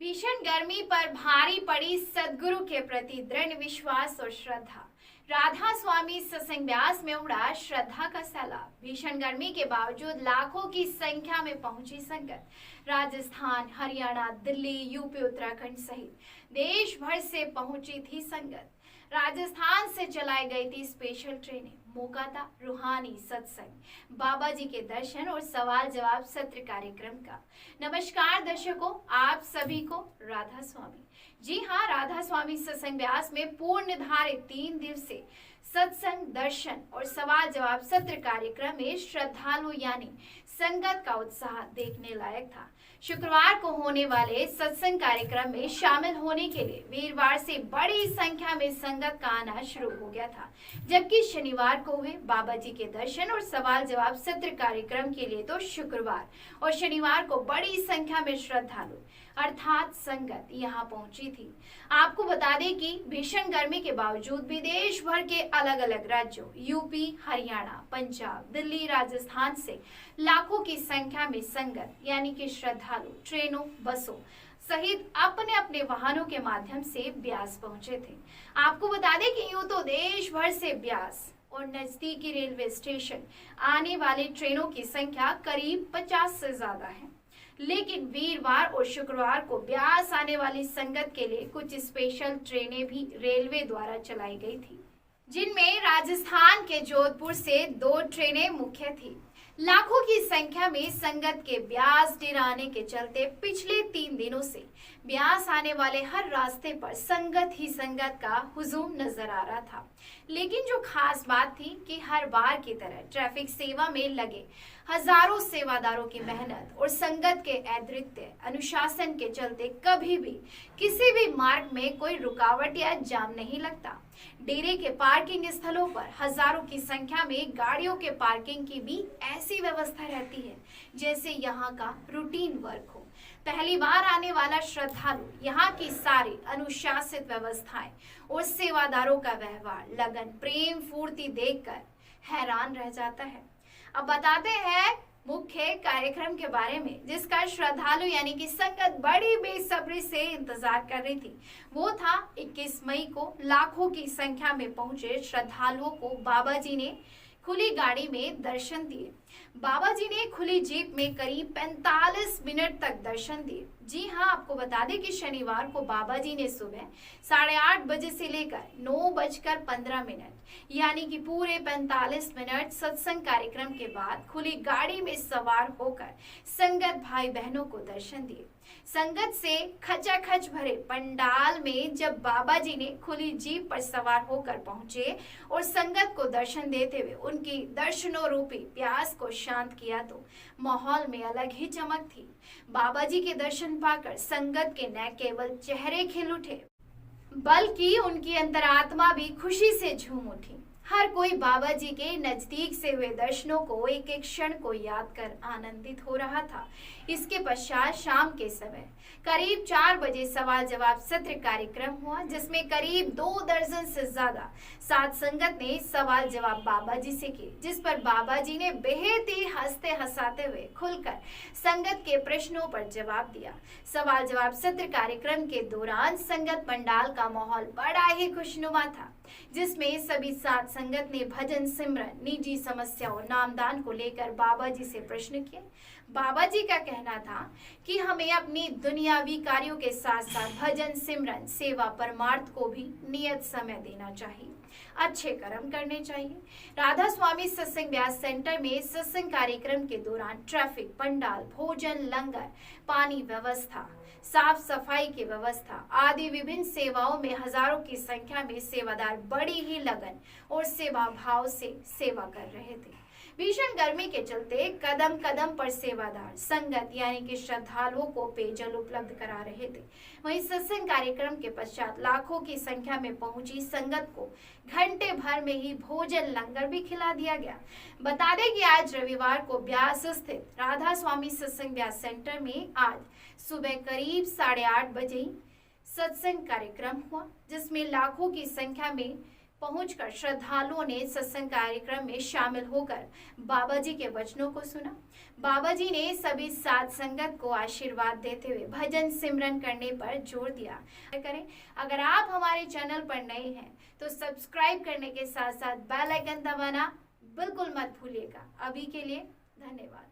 भीषण गर्मी पर भारी पड़ी सद्गुरु के प्रति दृढ़ विश्वास और श्रद्धा। राधा स्वामी सत्संग ब्यास में उमड़ा श्रद्धा का सैलाब। भीषण गर्मी के बावजूद लाखों की संख्या में पहुंची संगत। राजस्थान, हरियाणा, दिल्ली, यूपी, उत्तराखंड सहित देश भर से पहुंची थी संगत। राजस्थान से चलाई गई थी स्पेशल ट्रेनें। मौका था रूहानी सत्संग, बाबा जी के दर्शन और सवाल जवाब सत्र कार्यक्रम का। नमस्कार दर्शकों, आप सभी को राधा स्वामी। जी हाँ, राधा स्वामी सत्संग ब्यास में पूर्ण निर्धारित 3 दिवसीय सत्संग, दर्शन और सवाल जवाब सत्र कार्यक्रम में श्रद्धालु यानी संगत का उत्साह देखने लायक था। शुक्रवार को होने वाले सत्संग कार्यक्रम में शामिल होने के लिए वीरवार से बड़ी संख्या में संगत का आना शुरू हो गया था, जबकि शनिवार को हुए बाबा जी के दर्शन और सवाल जवाब सत्र कार्यक्रम के लिए तो शुक्रवार और शनिवार को बड़ी संख्या में श्रद्धालु अर्थात संगत यहाँ पहुंची थी। आपको बता दें कि भीषण गर्मी के बावजूद भी देश भर के अलग अलग राज्यों यूपी, हरियाणा, पंजाब, दिल्ली, राजस्थान से लाखों की संख्या में संगत यानी कि श्रद्धालु ट्रेनों, बसों सहित अपने अपने वाहनों के माध्यम से ब्यास पहुंचे थे। आपको बता दें कि यूं तो देश भर से ब्यास और नजदीकी रेलवे स्टेशन आने वाली ट्रेनों की संख्या करीब 50 से ज्यादा है, लेकिन वीरवार और शुक्रवार को ब्यास आने वाली संगत के लिए कुछ स्पेशल ट्रेनें भी रेलवे द्वारा चलाई गई थी, जिनमें राजस्थान के जोधपुर से 2 ट्रेनें मुख्य थी। लाखों की संख्या में संगत के ब्यास डेरा आने के चलते पिछले 3 दिनों से ब्यास आने वाले हर रास्ते पर संगत ही संगत का हुजूम नजर आ रहा था। लेकिन जो खास बात थी कि हर बार की तरह ट्रैफिक सेवा में लगे हजारों सेवादारों की मेहनत और संगत के अद्वितीय अनुशासन के चलते कभी भी किसी भी मार्ग में कोई रुकावट या जाम नहीं लगता। डेरे के पार्किंग स्थलों पर हजारों की संख्या में गाड़ियों के पार्किंग की भी ऐसी व्यवस्था रहती है जैसे यहाँ का रूटीन वर्क हो। पहली बार आने वाला श्रद्धालु यहाँ की सारी अनुशासित व्यवस्थाएं और सेवादारों का व्यवहार, लगन, प्रेम, फूर्ति देखकर हैरान रह जाता है। अब बताते हैं मुख्य कार्यक्रम के बारे में, जिसका श्रद्धालु यानी कि संगत बड़ी बेसब्री से इंतजार कर रही थी। वो था 21 मई को लाखों की संख्या में पहुंचे श्रद्धालुओं को बाबा जी ने खुली गाड़ी में दर्शन दिए। बाबा जी ने खुली जीप में करीब 45 मिनट तक दर्शन दिए। जी हाँ, आपको बता दें कि शनिवार को बाबा जी ने सुबह 8:30 बजे से लेकर 9:15 यानी कि पूरे 45 मिनट सत्संग कार्यक्रम के बाद खुली गाड़ी में सवार होकर संगत भाई बहनों को दर्शन दिए। संगत से खचाखच भरे पंडाल में जब बाबा जी ने खुली जीप पर सवार होकर पहुंचे और संगत को दर्शन देते हुए उनकी दर्शनों रूपी प्यास को शांत किया तो माहौल में अलग ही चमक थी। बाबा जी के दर्शन पाकर संगत के न केवल चेहरे खिल उठे बल्कि उनकी अंतरात्मा भी खुशी से झूम उठी। हर कोई बाबा जी के नजदीक से हुए दर्शनों को एक एक क्षण को याद कर आनंदित हो रहा था। इसके पश्चात शाम के समय करीब 4 बजे सवाल जवाब सत्र कार्यक्रम हुआ, जिसमें करीब 2 दर्जन से ज्यादा साथ संगत ने सवाल जवाब बाबा जी से किए, जिस पर बाबा जी ने बेहद ही हंसते हंसाते हुए खुलकर संगत के प्रश्नों पर जवाब दिया। सवाल जवाब सत्र कार्यक्रम के दौरान संगत पंडाल का माहौल बड़ा ही खुशनुमा था, जिसमें सभी साथ संगत ने भजन, सिमरन, निजी समस्या और नामदान को लेकर बाबा जी से प्रश्न किए। बाबा जी का कहना था कि हमें अपनी दुनियावी कार्यों के साथ साथ भजन, सिमरन, सेवा, परमार्थ को भी नियत समय देना चाहिए, अच्छे कर्म करने चाहिए। राधा स्वामी सत्संग ब्यास सेंटर में सत्संग कार्यक्रम के दौरान ट्रैफिक, पंडाल, भोजन, लंगर, पानी व्यवस्था, साफ सफाई की व्यवस्था आदि विभिन्न सेवाओं में हजारों की संख्या में सेवादार बड़ी ही लगन और सेवा भाव से सेवा कर रहे थे। भीषण गर्मी के चलते कदम कदम पर सेवादार संगत यानी कि श्रद्धालुओं को पेयजल उपलब्ध करा रहे थे। वहीं सत्संग कार्यक्रम के पश्चात लाखों की संख्या में पहुंची संगत को घंटे भर में ही भोजन, लंगर भी खिला दिया गया। बता दें कि आज रविवार को ब्यास स्थित राधा स्वामी सत्संग ब्यास सेंटर में आज सुबह करीब 8:30 बजे सत्संग कार्यक्रम हुआ, जिसमें लाखों की संख्या में पहुंचकर श्रद्धालुओं ने सत्संग कार्यक्रम में शामिल होकर बाबा जी के वचनों को सुना। बाबा जी ने सभी साध संगत को आशीर्वाद देते हुए भजन सिमरन करने पर जोर दिया। करें, अगर आप हमारे चैनल पर नए हैं तो सब्सक्राइब करने के साथ साथ बेल आइकन दबाना बिल्कुल मत भूलिएगा। अभी के लिए धन्यवाद।